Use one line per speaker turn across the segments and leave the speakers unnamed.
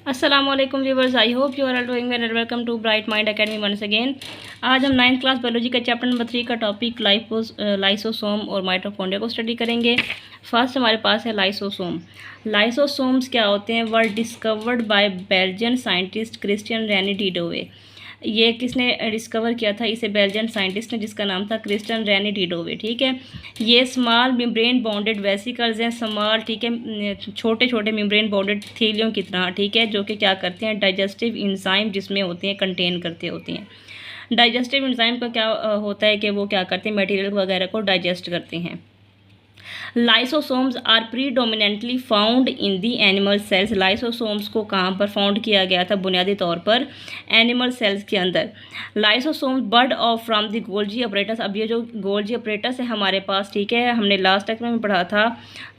अस्सलामुअलैकुम viewers, I hope you are all doing well and welcome to bright mind academy once again. आज हम 9th class biology का chapter number 3 का topic lysosome और mitochondria को study करेंगे। First हमारे पास है लाइसोसोम। लाइसोसोम्स क्या होते हैं? Were discovered by Belgian scientist Christian Rene de Duve. ये किसने डिस्कवर किया था? इसे बेल्जियन साइंटिस्ट ने, जिसका नाम था क्रिस्टियन रेनी डिडोवे। ठीक है, ये स्मॉल मेम्ब्रेन बाउंडेड वेसिकल्स हैं, स्मॉल, ठीक है, छोटे छोटे मेम्ब्रेन बाउंडेड थैलियों की तरह, ठीक है, जो कि क्या करते हैं? डाइजेस्टिव इंजाइम जिसमें होते हैं कंटेन करते होते हैं। डाइजेस्टिव इंजाइम का क्या होता है कि वो क्या करते हैं? मटेरियल वगैरह को डाइजेस्ट करते हैं। Lysosomes are predominantly found in the animal cells. Lysosomes को कहाँ पर फाउंड किया गया था? बुनियादी तौर पर एनिमल सेल्स के अंदर। Lysosomes bird of from the Golgi apparatus. अब ये जो गोल्जी अपरेटस है हमारे पास, ठीक है, हमने लास्ट लेक्चर में पढ़ा था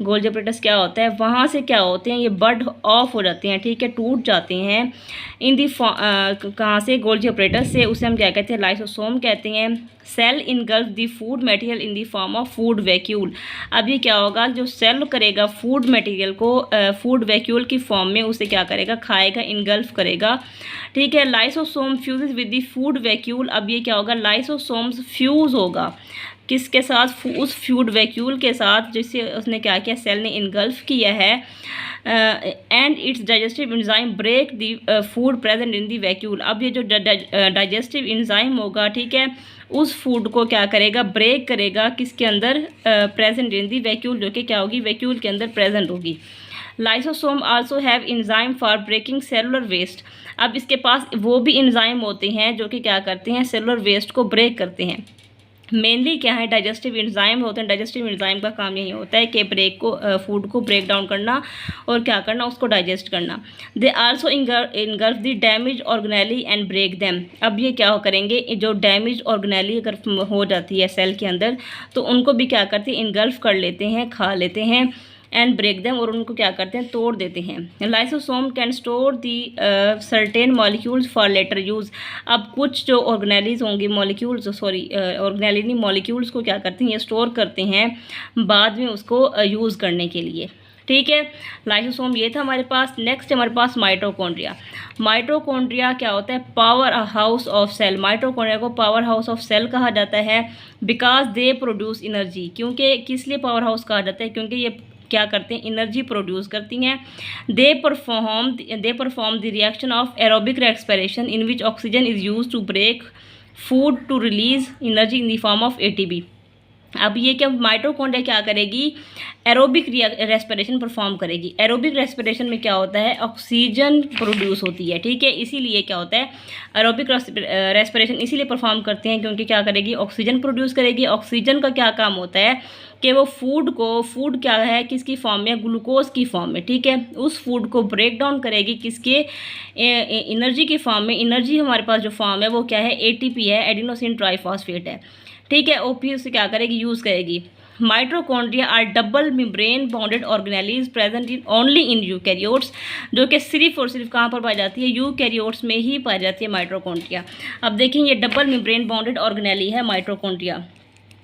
गोल्जी अपरेटस क्या होता है। वहाँ से क्या होते हैं? ये बर्ड ऑफ हो जाते हैं, ठीक है, टूट जाते हैं इन दी कहाँ से? गोल्जी अपरेटस से। उसे हम क्या कहते हैं? लाइसोसोम कहते हैं। Cell engulf the food material in the form of food vacuole. अब ये क्या होगा? जो सेल करेगा फूड मटेरियल को फूड वैक्यूल की फॉर्म में, उसे क्या करेगा? खाएगा, इनगल्फ करेगा। ठीक है, lysosome fuses with the food vacuole. अब ये क्या होगा? लाइसोसोम्स फ्यूज होगा किसके साथ? उस फूड वैक्यूल के साथ जिससे उसने क्या किया? सेल ने इनगल्फ किया है। And its digestive enzyme break the food present in the vacuole. अब ये जो डाइजेस्टिव इंजाइम होगा, ठीक है, उस फूड को क्या करेगा? ब्रेक करेगा किसके अंदर? प्रेजेंट इन दी वैक्यूल, जो कि क्या होगी? वैक्यूल के अंदर प्रेजेंट होगी। Lysosome also have enzyme for breaking cellular waste. अब इसके पास वो भी इंजाइम होते हैं जो कि क्या करते हैं? सेलुलर वेस्ट को ब्रेक करते हैं। मेनली क्या है? डाइजेस्टिव इंजाइम होते हैं। डाइजेस्टिव इंजाइम का काम यही होता है कि फूड को ब्रेक डाउन करना और क्या करना? उसको डाइजेस्ट करना। They also engulf the damage organelle and break them. अब ये क्या करेंगे? जो डैमेज ऑर्गेनेली अगर हो जाती है सेल के अंदर, तो उनको भी क्या करते हैं? इनगल्फ कर लेते हैं, खा लेते हैं, एंड ब्रेक देम, और उनको क्या करते हैं? तोड़ देते हैं। Lysosome can store the certain molecules for later use. अब कुछ जो ऑर्गेनेलीज होंगी, मॉलिक्यूल्स, सॉरी ऑर्गेनेली नहीं, मॉलिक्यूल्स को क्या करते हैं? ये स्टोर करते हैं बाद में उसको यूज़ करने के लिए। ठीक है, लाइसोसोम ये था हमारे पास। नेक्स्ट हमारे पास माइटोकॉन्ड्रिया। माइटोकॉन्ड्रिया क्या होता है? Power house of cell. Mitochondria को पावर हाउस ऑफ सेल कहा जाता है बिकॉज दे प्रोड्यूस एनर्जी। क्योंकि किस लिए पावर हाउस कहा जाता है? क्योंकि ये क्या करते हैं? एनर्जी प्रोड्यूस करती हैं। They perform the reaction of aerobic respiration in which oxygen is use to break food to release energy in the form of ATP. अब ये क्या माइटोकॉन्ड्रिया क्या करेगी? एरोबिक रेस्पिरेशन परफॉर्म करेगी। एरोबिक रेस्पिरेशन में क्या होता है? ऑक्सीजन प्रोड्यूस होती है। ठीक है, इसीलिए क्या होता है? एरोबिक रेस्पिरेशन इसीलिए परफॉर्म करते हैं क्योंकि क्या करेगी? ऑक्सीजन प्रोड्यूस करेगी। ऑक्सीजन का क्या काम होता है कि वो फूड क्या है? किसकी फॉर्म में? ग्लूकोज की फॉर्म में। ठीक है, उस फूड को ब्रेक डाउन करेगी किसके? एनर्जी की फॉर्म में। एनर्जी हमारे पास जो फॉर्म है वो क्या है? एटीपी है, एडिनोसिन ट्राइफॉस्फेट है। ठीक है, और फिर उसे क्या करेगी? यूज़ करेगी। Mitochondria are double membrane bounded organelles present in only in eukaryotes, जो कि सिर्फ और सिर्फ कहाँ पर पाई जाती है? यूकैरियोट्स में ही पाई जाती है माइटोकॉन्ड्रिया। अब देखें, ये डबल मेम्ब्रेन बाउंडेड ऑर्गेनेली है माइटोकॉन्ड्रिया।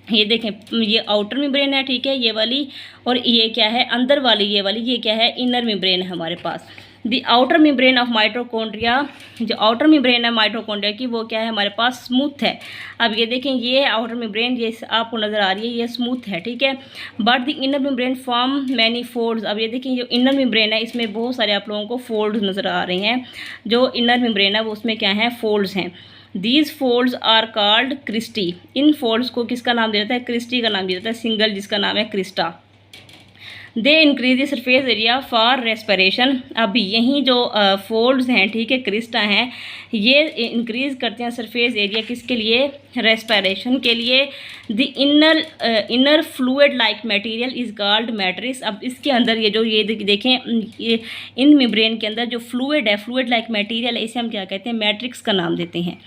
ये देखें, ये आउटर मेम्ब्रेन है, ठीक है, ये वाली, और ये क्या है? अंदर वाली, ये वाली, ये क्या है? इनर मेम्ब्रेन है हमारे पास। The outer membrane of mitochondria, जो आउटर मेम्ब्रेन है माइटोकॉन्ड्रिया की, वो क्या है हमारे पास? स्मूथ है। अब ये देखें, ये आउटर मेम्ब्रेन, ये आपको नज़र आ रही है, ये स्मूथ है। ठीक है, but the inner membrane form many folds. अब ये देखें, जो इनर मेम्ब्रेन है इसमें बहुत सारे आप लोगों को फोल्ड्स नज़र आ रहे हैं। जो इनर मेम्ब्रेन है वो उसमें क्या है? फोल्ड्स हैं। These folds are called cristae. इन फोल्ड्स को किसका नाम दिया जाता है? क्रिस्टी का नाम दिया जाता है, सिंगल जिसका नाम है Crysta. They increase the surface area for respiration. अब यहीं जो फोल्ड्स हैं, ठीक है, क्रिस्टा हैं, ये इंक्रीज करते हैं सरफेस एरिया किसके लिए? रेस्पिरेशन के लिए। The inner fluid like material is called matrix. अब इसके अंदर ये जो ये देखें, ये इन मेम्ब्रेन के अंदर जो फ्लूइड है, फ्लूइड लाइक मटेरियल है, इसे हम क्या कहते हैं? मैट्रिक्स का नाम देते हैं।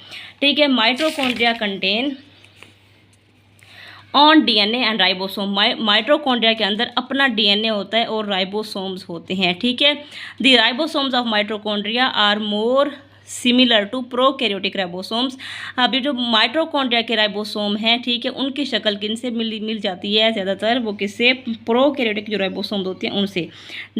ठीक है, mitochondria contain on DNA and ribosome. Mitochondria के अंदर अपना डीएनए होता है और राइबोसोम्स होते हैं। ठीक है, the ribosomes of mitochondria are more similar to prokaryotic ribosomes. अभी जो माइटोकॉन्ड्रिया के राइबोसोम हैं, ठीक है, उनकी शक्ल किनसे मिल जाती है ज़्यादातर, वो किससे, प्रोकैरियोटिक जो राइबोसोम्स होते हैं उनसे,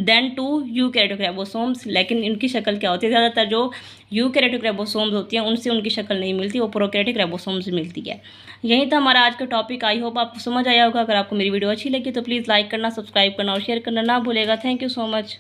देन टू यूकैरियोटिक राइबोसोम्स। लेकिन इनकी शक्ल क्या होती है, ज़्यादातर जो यूकैरियोटिक राइबोसोम्स होती हैं उनसे उनकी शक्ल नहीं मिलती, वो प्रोकैरियोटिक राइबोसोम्स मिलती है। यही था हमारा आज का टॉपिक। आई होप आपको समझ आया होगा। अगर आपको मेरी वीडियो अच्छी लगी तो प्लीज़ लाइक करना, सब्सक्राइब करना और शेयर करना ना भूलेगा। Thank you so much.